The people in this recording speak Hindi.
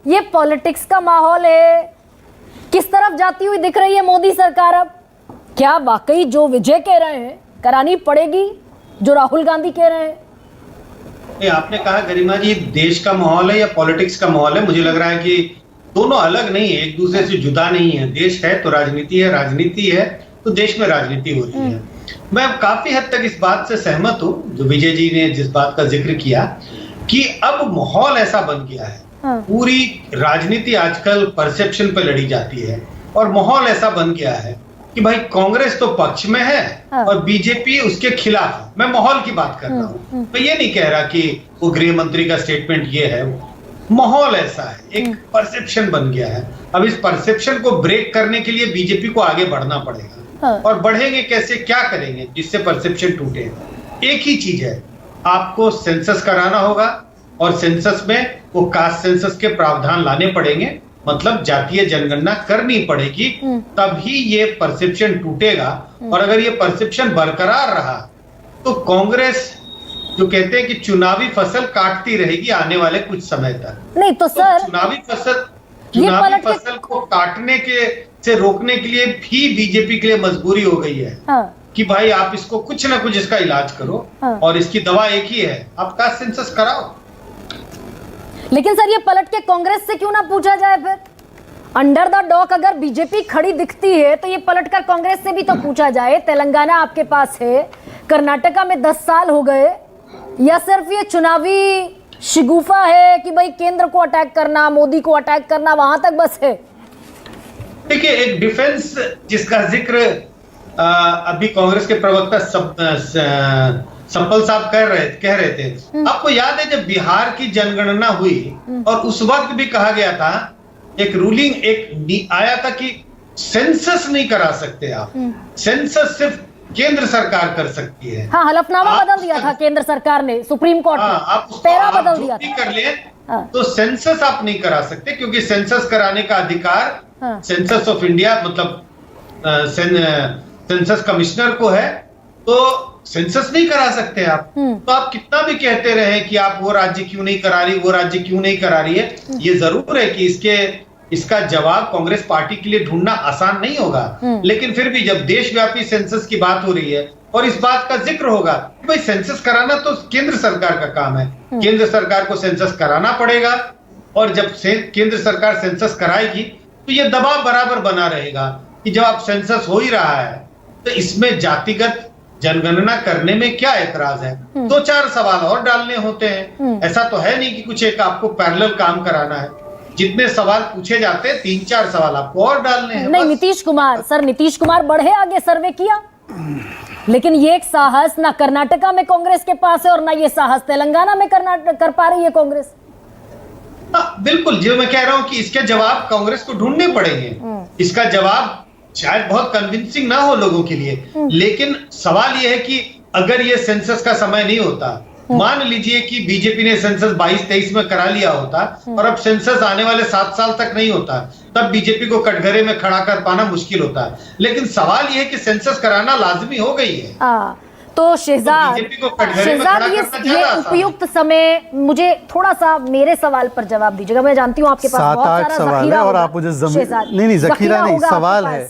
ये पॉलिटिक्स का माहौल है, किस तरफ जाती हुई दिख रही है मोदी सरकार अब? क्या वाकई जो विजय कह रहे हैं करानी पड़ेगी, जो राहुल गांधी कह रहे हैं? नहीं, आपने कहा गरिमा जी देश का माहौल है या पॉलिटिक्स का माहौल है। मुझे लग रहा है कि दोनों अलग नहीं है, एक दूसरे से जुदा नहीं है। देश है तो राजनीति है, राजनीति है तो देश में राजनीति हो रही है। मैं काफी हद तक इस बात से सहमत हूँ जो विजय जी ने जिस बात का जिक्र किया कि अब माहौल ऐसा बन गया है। पूरी राजनीति आजकल परसेप्शन पे लड़ी जाती है और माहौल ऐसा बन गया है कि भाई कांग्रेस तो पक्ष में है और बीजेपी उसके खिलाफ है। मैं माहौल की बात कर रहा हूँ, मैं ये नहीं कह रहा कि वो गृह मंत्री का स्टेटमेंट ये है। माहौल ऐसा है, एक परसेप्शन बन गया है। अब इस परसेप्शन को ब्रेक करने के लिए बीजेपी को आगे बढ़ना पड़ेगा। और बढ़ेंगे कैसे, क्या करेंगे जिससे परसेप्शन टूटे? एक ही चीज है, आपको सेंसस कराना होगा और सेंसस में वो कास्ट सेंसस के प्रावधान लाने पड़ेंगे, मतलब जातीय जनगणना करनी पड़ेगी, तभी ये परसेप्शन टूटेगा। और अगर ये परसेप्शन बरकरार रहा तो कांग्रेस जो कहते हैं कि चुनावी फसल काटती रहेगी आने वाले कुछ समय तक। नहीं तो सर, चुनावी फसल को काटने के से रोकने के लिए भी बीजेपी के लिए मजबूरी हो गई है कि भाई आप इसको कुछ ना कुछ इसका इलाज करो और इसकी दवा एक ही है, आप कास्ट सेंसस कराओ। लेकिन सर ये पलट के कांग्रेस से क्यों ना पूछा जाए फिर? अंडर द डॉक अगर बीजेपी खड़ी दिखती है तो ये पलटकर कांग्रेस से भी तो पूछा जाए। तेलंगाना आपके पास है, कर्नाटका में 10 साल हो गए, या सिर्फ ये चुनावी शिगुफा है कि भाई केंद्र को अटैक करना, मोदी को अटैक करना, वहां तक बस है? देखिए, एक डिफेंस जिसका जिक्र अभी कांग्रेस के प्रवक्ता सप्पल साहब कह रहे थे। आपको याद है जब बिहार की जनगणना हुई और उस वक्त भी कहा गया था, एक रूलिंग आया था कि सेंसस नहीं करा सकते आप, सेंसस सिर्फ केंद्र सरकार कर सकती है। हाँ, हलफनामा बदल दिया था केंद्र सरकार ने सुप्रीम कोर्ट में, आप पैरा बदल दिया था। कर ले तो सेंसस आप नहीं करा सकते, क्योंकि सेंसस कराने का अधिकार सेंसस ऑफ इंडिया मतलब सेंसस कमिश्नर को है, तो सेंसस नहीं करा सकते आप। तो आप कितना भी कहते रहे कि आप वो राज्य क्यों नहीं करा रही, वो राज्य क्यों नहीं करा रही है, ये जरूर है कि इसका जवाब कांग्रेस पार्टी के लिए ढूंढना आसान नहीं होगा। लेकिन फिर भी जब देशव्यापी सेंसस की बात हो रही है और इस बात का जिक्र होगा कि भाई सेंसस कराना तो केंद्र सरकार का काम है, केंद्र सरकार को सेंसस कराना पड़ेगा। और जब केंद्र सरकार सेंसस कराएगी तो ये दबाव बराबर बना रहेगा कि जब आप सेंसस हो ही रहा है तो इसमें जातिगत जनगणना करने में क्या ऐतराज है? 2-4 सवाल और डालने होते हैं। ऐसा तो है नहीं कि कुछ एक आपको पैरेलल काम कराना है। जितने सवाल पूछे जाते हैं 3-4 सवाल आपको और डालने हैं। नहीं, नीतीश कुमार बढ़े आगे, सर्वे किया, लेकिन ये एक साहस ना कर्नाटका में कांग्रेस के पास है और ना ये साहस तेलंगाना में कर पा रही है कांग्रेस। बिल्कुल, जो मैं कह रहा हूं कि इसके जवाब कांग्रेस को ढूंढने पड़ेंगे। इसका जवाब शायद बहुत कन्विंसिंग ना हो लोगों के लिए, लेकिन सवाल यह है कि अगर ये सेंसस का समय नहीं होता, मान लीजिए कि बीजेपी ने सेंसस 22-23 में करा लिया होता और अब सेंसस आने वाले 7 साल तक नहीं होता, तब बीजेपी को कटघरे में खड़ा कर पाना मुश्किल होता है। लेकिन सवाल यह है कि सेंसस कराना लाजमी हो गई है। तो शहजाद, ये उपयुक्त समय, मुझे थोड़ा सा मेरे सवाल पर जवाब दीजिएगा। मैं जानती हूँ आपके पास बहुत सारा सवाल है और आप मुझे जखीरा नहीं, सवाल है।